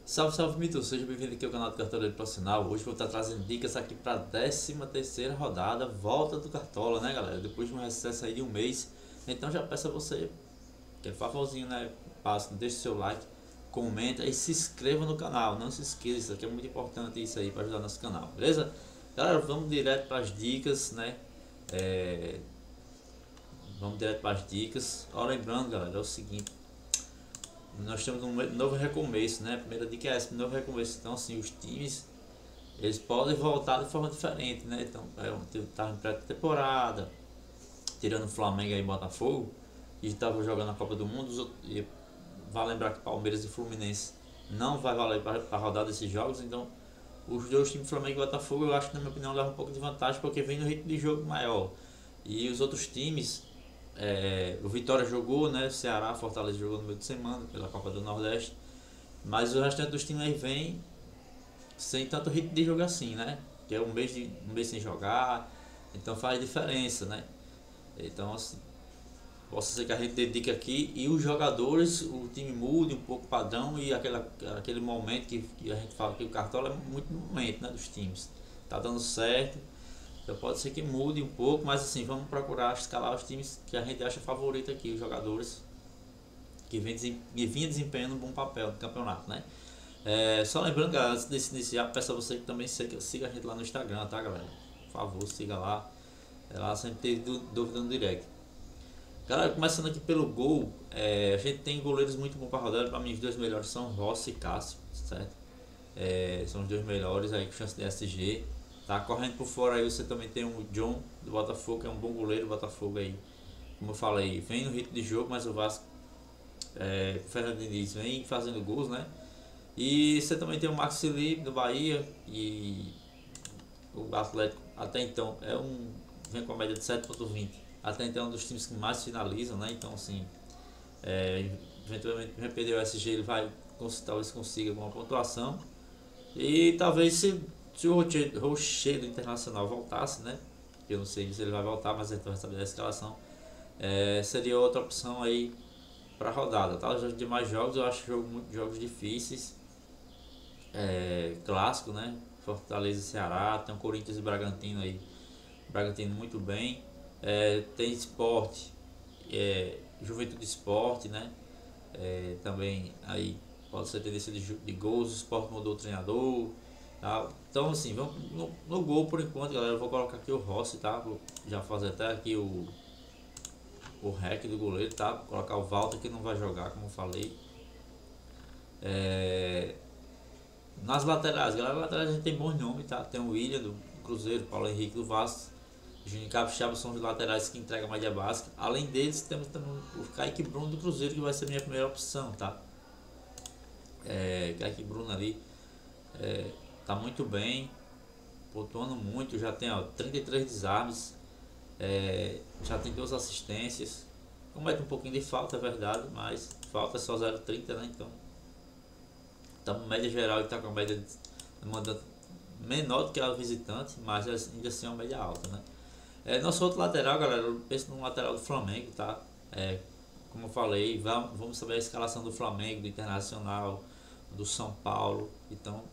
Salve, salve, Mito! Seja bem-vindo aqui ao canal do Cartoleiro Profissional. Hoje vou estar trazendo dicas aqui para a 13ª rodada, volta do Cartola, né, galera? Depois de um recesso aí de um mês. Então já peço a você, aquele favorzinho, né? Passa, deixa o seu like, comenta e se inscreva no canal. Não se esqueça, isso aqui é muito importante isso aí para ajudar nosso canal, beleza? Galera, vamos direto para as dicas, né? Vamos direto para as dicas. Ó, lembrando, galera, é o seguinte. Nós temos um novo recomeço, né? A primeira dica é essa, um novo recomeço. Então, assim, os times, eles podem voltar de forma diferente, né? Então, tá em pré-temporada, tirando o Flamengo e Botafogo, que estavam jogando a Copa do Mundo. E vale lembrar que Palmeiras e Fluminense não vai valer para rodar desses jogos. Então, os dois times, Flamengo e Botafogo, eu acho que, na minha opinião, levam um pouco de vantagem, porque vem no ritmo de jogo maior. E os outros times, o Vitória jogou, né? Ceará, Fortaleza jogou no meio de semana pela Copa do Nordeste. Mas o restante dos times aí vem sem tanto ritmo de jogo assim, né? Que é um mês sem jogar, então faz diferença, né? Então, assim, possa ser que a gente dedique aqui e os jogadores, o time mude um pouco o padrão e aquele momento que a gente fala que o Cartola é muito momento, né, dos times. Tá dando certo. Então pode ser que mude um pouco, mas assim, vamos procurar escalar os times que a gente acha favorito aqui, os jogadores que vinha desempenhando um bom papel no campeonato, né? Só lembrando, galera, antes de iniciar, peço a você que também siga a gente lá no Instagram, tá, galera? Por favor, siga lá. Lá sempre tem dúvida no direct. Galera, começando aqui pelo gol, a gente tem goleiros muito bons para rodar. Para mim, os dois melhores são Rossi e Cássio, certo? São os dois melhores aí com chance de SG. Tá correndo por fora aí, você também tem o John do Botafogo, que é um bom goleiro do Botafogo aí. Como eu falei, vem no ritmo de jogo, mas o Vasco, o Fernando Diniz vem fazendo gols, né? E você também tem o Max Felipe do Bahia e o Atlético até então vem com a média de 7,20. Até então é um dos times que mais finalizam, né? Então assim, eventualmente vai perder o SG, ele talvez consiga alguma pontuação. E talvez se o Rochedo Internacional voltasse, né? Eu não sei se ele vai voltar, mas ele vai saber da escalação. Seria outra opção aí para rodada, tá? Os demais jogos eu acho jogos difíceis, clássico, né? Fortaleza e Ceará, tem o Corinthians e Bragantino aí, Bragantino muito bem, tem Sport, Juventude Sport, né? Também aí pode ser tendência de gols, o Sport mudou o treinador, tá? Então assim, vamos no gol por enquanto, galera. Eu vou colocar aqui o Rossi, tá? Vou já fazer até aqui o rec do goleiro, tá? Vou colocar o Walter que não vai jogar, como eu falei. Nas laterais, galera, nas laterais a gente tem bons nomes, tá? Tem o William do Cruzeiro, Paulo Henrique do Vasco, Juninho Capixaba são os laterais que entregam a média básica. Além deles, temos também o Kaique Bruno do Cruzeiro, que vai ser a minha primeira opção, tá? Kaique Bruno ali tá muito bem, pontuando muito, já tem 33 desarmes, já tem 2 assistências. Comete um pouquinho de falta, é verdade, mas falta é só 0,30, né? Então, estamos média geral e está com a média de mandante menor do que a visitante, mas ainda assim é uma média alta, né? Nosso outro lateral, galera, eu penso no lateral do Flamengo, tá? Como eu falei, vamos saber a escalação do Flamengo, do Internacional, do São Paulo, então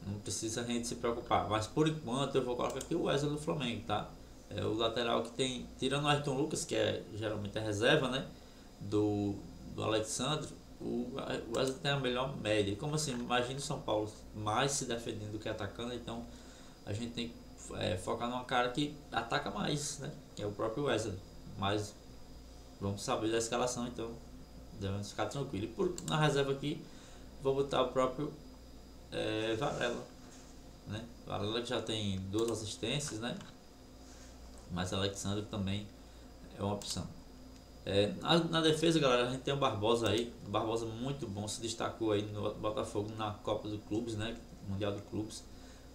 não precisa a gente se preocupar. Mas por enquanto eu vou colocar aqui o Wesley do Flamengo, tá? É o lateral que tem, tirando o Ayrton Lucas, que geralmente é reserva, né? Do Alexandre, o Wesley tem a melhor média. Como assim? Imagina o São Paulo mais se defendendo do que atacando, então a gente tem que focar numa cara que ataca mais, né? Que é o próprio Wesley. Mas vamos saber da escalação, então devemos ficar tranquilo. Na reserva aqui, vou botar o próprio Varela, né? Varela que já tem 2 assistências, né? Mas Alexandre também é uma opção. Na defesa, galera, a gente tem o Barbosa aí. O Barbosa muito bom, se destacou aí no Botafogo na Copa dos Clubes, né? Mundial de Clubes.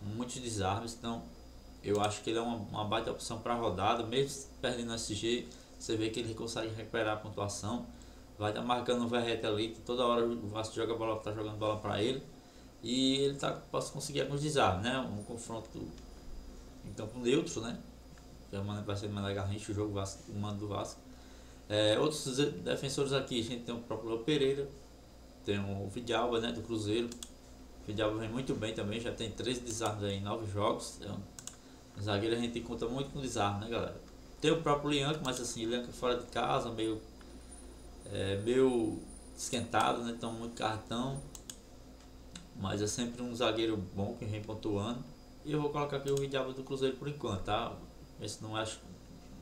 Muitos desarmes, então eu acho que ele é uma baita opção para a rodada. Mesmo perdendo o SG, você vê que ele consegue recuperar a pontuação. Vai estar marcando o Verrete ali, que toda hora o Vasco joga bola, tá jogando bola para ele. E ele pode conseguir alguns desarmes, né? Um confronto em campo neutro, né? Que vai ser Mané Garrincha, o jogo o mando do Vasco. Outros defensores aqui, a gente tem o próprio Léo Pereira, tem o Vidalba, né, do Cruzeiro. O Vidalba vem muito bem também, já tem 13 desarmes aí em 9 jogos. Então, zagueiro a gente conta muito com desarme, né, galera? Tem o próprio Lianco, mas assim, Lianco fora de casa, meio esquentado, né? Então muito cartão. Mas é sempre um zagueiro bom que vem pontuando. E eu vou colocar aqui o Vidalba do Cruzeiro por enquanto, tá? Esse não acho.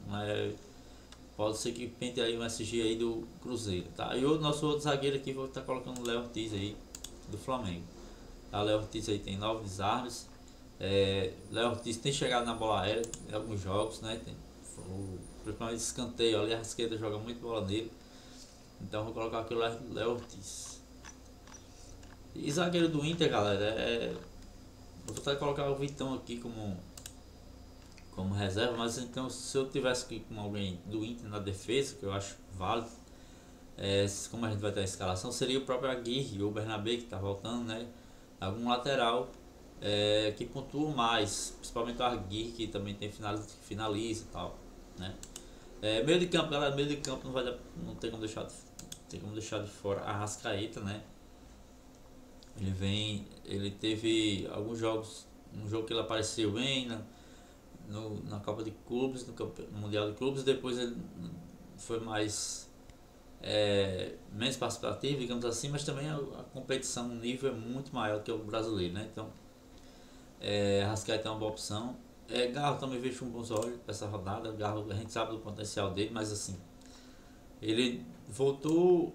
Não é, pode ser que pente aí um SG aí do Cruzeiro, tá? E o nosso outro zagueiro aqui, vou estar colocando o Léo Ortiz aí, do Flamengo. A Léo Ortiz aí tem 9 desarmes. Léo Ortiz tem chegado na bola aérea em alguns jogos, né? Principalmente escanteio ali, a esquerda joga muito bola nele. Então vou colocar aqui o Léo Ortiz. E zagueiro do Inter, galera, vou tentar colocar o Vitão aqui como reserva, mas então se eu tivesse aqui com alguém do Inter na defesa, que eu acho válido, como a gente vai ter a escalação, seria o próprio Aguirre ou o Bernabé que está voltando, né? Algum lateral que pontua mais, principalmente o Aguirre, que também tem finaliza e tal, né? Meio de campo, galera, meio de campo não tem como deixar de fora a Arrascaeta, né? Ele teve alguns jogos, um jogo que ele apareceu bem na Copa de Clubes, no Mundial de Clubes, depois ele foi menos participativo, digamos assim, mas também a competição, o nível é muito maior que o brasileiro, né? Então, Arrascaeta é uma boa opção. Garro também vejo com bons olhos para essa rodada. Garro, a gente sabe do potencial dele, mas assim, ele voltou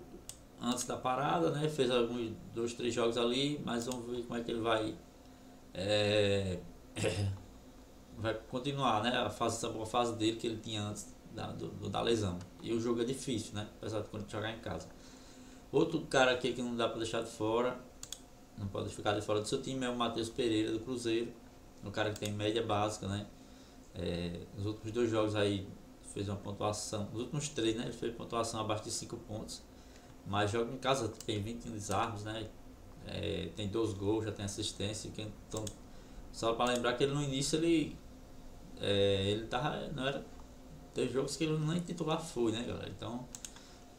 antes da parada, né? Fez alguns 2, 3 jogos ali, mas vamos ver como é que ele vai vai continuar, né? Essa boa fase dele que ele tinha antes da lesão. E o jogo é difícil, né? Apesar de quando jogar em casa. Outro cara aqui que não dá para deixar de fora, não pode ficar de fora do seu time, é o Matheus Pereira do Cruzeiro. Um cara que tem média básica, né? Nos últimos 2 jogos aí fez uma pontuação, nos últimos 3, né? Ele fez pontuação abaixo de 5 pontos. Mas joga em casa, tem 21 desarmes, né? Tem 2 gols, já tem assistência. Então, só para lembrar que ele no início ele tava, não era, teve jogos que ele nem titular foi, né, galera? Então,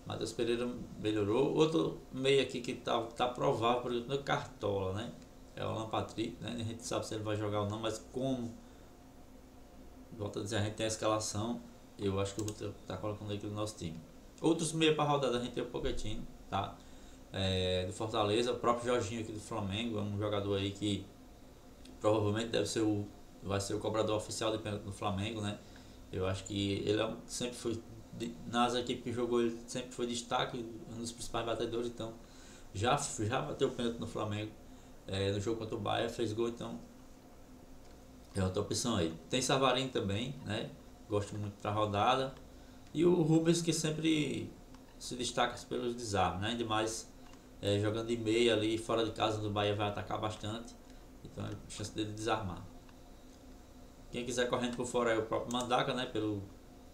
Matheus Pereira melhorou. Outro meio aqui que tá provável, por exemplo, é o Cartola, né? É o Alan Patrick, né? A gente sabe se ele vai jogar ou não, mas como, volto a dizer, a gente tem a escalação, eu acho que eu vou estar colocando aqui no nosso time. Outros meia para rodada, a gente tem o Pochettino, tá? Do Fortaleza, o próprio Jorginho aqui do Flamengo, é um jogador aí que provavelmente vai ser o cobrador oficial de pênalti do Flamengo, né? Eu acho que ele sempre foi, nas equipes que jogou, ele sempre foi destaque, um dos principais batedores, então já bateu pênalti no Flamengo, no jogo contra o Bahia, fez gol, então é outra opção aí. Tem Savarinho também, né? Gosto muito pra rodada. E o Rubens, que sempre se destaca pelos desarmes, né? Ainda mais jogando de meia ali, fora de casa do Bahia vai atacar bastante. Então é chance dele desarmar. Quem quiser correndo por fora é o próprio Mandaca, né? Pelo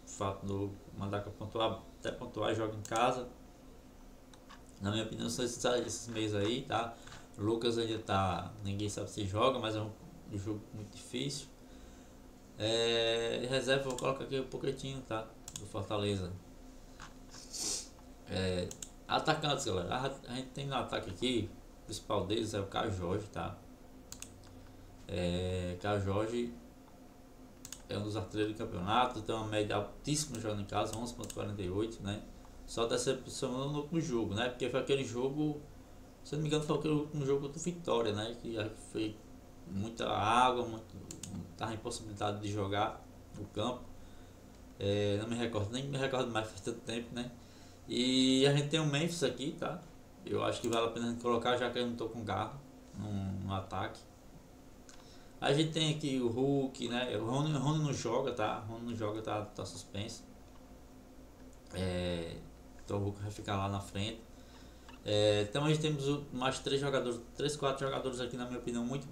fato do Mandaca até pontuar e joga em casa. Na minha opinião são esses meios aí, tá? Lucas ainda tá. Ninguém sabe se joga, mas é um jogo muito difícil. Reserva, vou colocar aqui o Pochettino, tá? Do Fortaleza. Atacantes, galera. A gente tem no ataque aqui, o principal deles é o Caio Jorge, tá? Caio Jorge é um dos artilheiros do campeonato, tem uma média altíssima jogando em casa, 11,48, né? Só decepcionou no último jogo, né? Porque foi aquele jogo, se não me engano, foi aquele último jogo do Vitória, né? Que foi muita água, estava impossibilitado de jogar no campo. Não me recordo, nem me recordo mais, faz tanto tempo, né? E a gente tem o Memphis aqui, tá? Eu acho que vale a pena a gente colocar, já que eu não tô com Garro no ataque. A gente tem aqui o Hulk, né? O Rony não joga, tá? O Rony não joga, tá suspenso. Então o Hulk vai ficar lá na frente. Então a gente temos mais 3, 4 jogadores aqui, na minha opinião, muito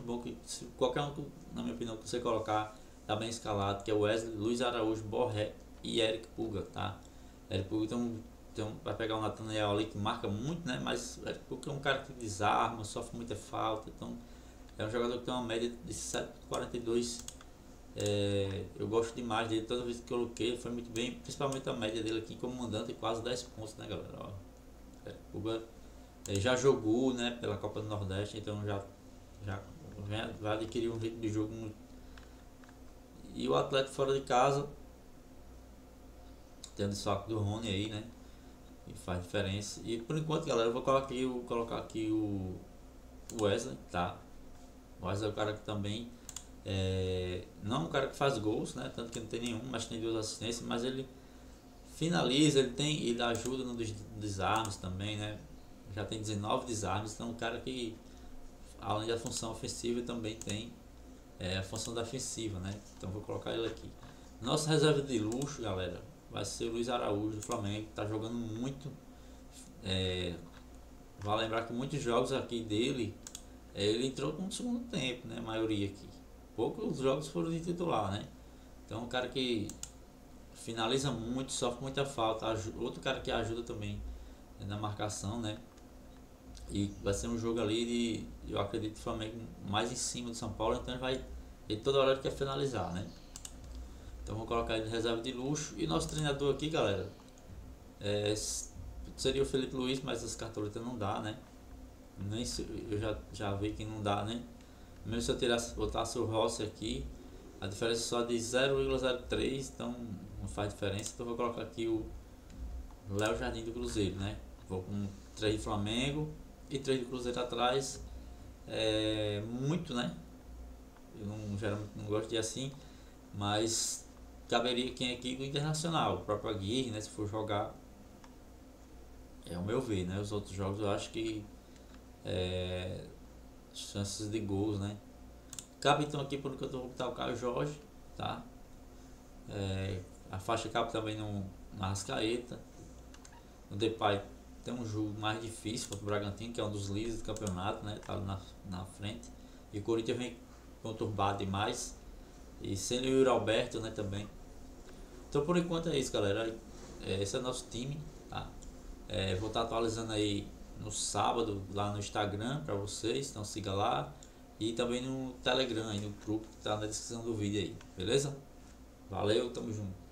bom que qualquer um, na minha opinião, que você colocar tá bem escalado, que é o Wesley, Luiz Araújo, Borré e Eric Puga, tá? Eric Puga vai pegar o Nathaniel ali que marca muito, né? Mas o Eric Puga é um cara que desarma, sofre muita falta, então é um jogador que tem uma média de 7,42. Eu gosto demais dele, toda vez que coloquei ele foi muito bem, principalmente a média dele aqui como mandante, quase 10 pontos, né, galera? Puga Já jogou, né, pela Copa do Nordeste, então já vai adquirir um ritmo de jogo e o Atlético fora de casa, tendo o saco do Rony aí, né? E faz diferença. E por enquanto, galera, eu vou colocar aqui o Wesley, tá? O Wesley é o cara que também não é um cara que faz gols, né? Tanto que não tem nenhum, mas tem 2 assistências, mas ele finaliza, ele ajuda no desarmes também, né? Já tem 19 desarmes, então é um cara que além da função ofensiva também tem a função defensiva, né? Então vou colocar ele aqui. Nossa reserva de luxo, galera, vai ser o Luiz Araújo do Flamengo, que tá jogando muito. Vale lembrar que muitos jogos aqui dele, ele entrou no segundo tempo, né? A maioria aqui. Poucos jogos foram de titular, né? Então um cara que finaliza muito, sofre muita falta. Outro cara que ajuda também na marcação, né? E vai ser um jogo ali eu acredito, o Flamengo mais em cima do São Paulo, então ele toda hora ele quer finalizar, né? Então vou colocar ele de reserva de luxo. E nosso treinador aqui, galera, seria o Felipe Luiz, mas as cartoletas não dá, né? Nem se, eu já vi que não dá, né? Mesmo se eu botasse o Rossi aqui, a diferença é só de 0,03, então não faz diferença. Então vou colocar aqui o Léo Jardim do Cruzeiro, né? Vou com 3 do Flamengo e 3 do Cruzeiro atrás. Muito, né? Eu geralmente não gosto de assim, mas caberia quem aqui do Internacional, o próprio Aguirre, né? Se for jogar, é o meu ver, né? Os outros jogos eu acho que chances de gols, né? Cabe então aqui por enquanto eu vou botar o Caio Jorge, tá? A faixa cabe também no Arrascaeta. O Depay tem um jogo mais difícil contra o Bragantino, que é um dos líderes do campeonato, né? Tá ali na frente. E o Corinthians vem conturbado demais. E sem o Yuri Alberto, né, também. Então por enquanto é isso, galera. Esse é o nosso time, tá? Vou estar atualizando aí no sábado lá no Instagram para vocês, então siga lá. E também no Telegram, aí no grupo que tá na descrição do vídeo aí, beleza? Valeu, tamo junto.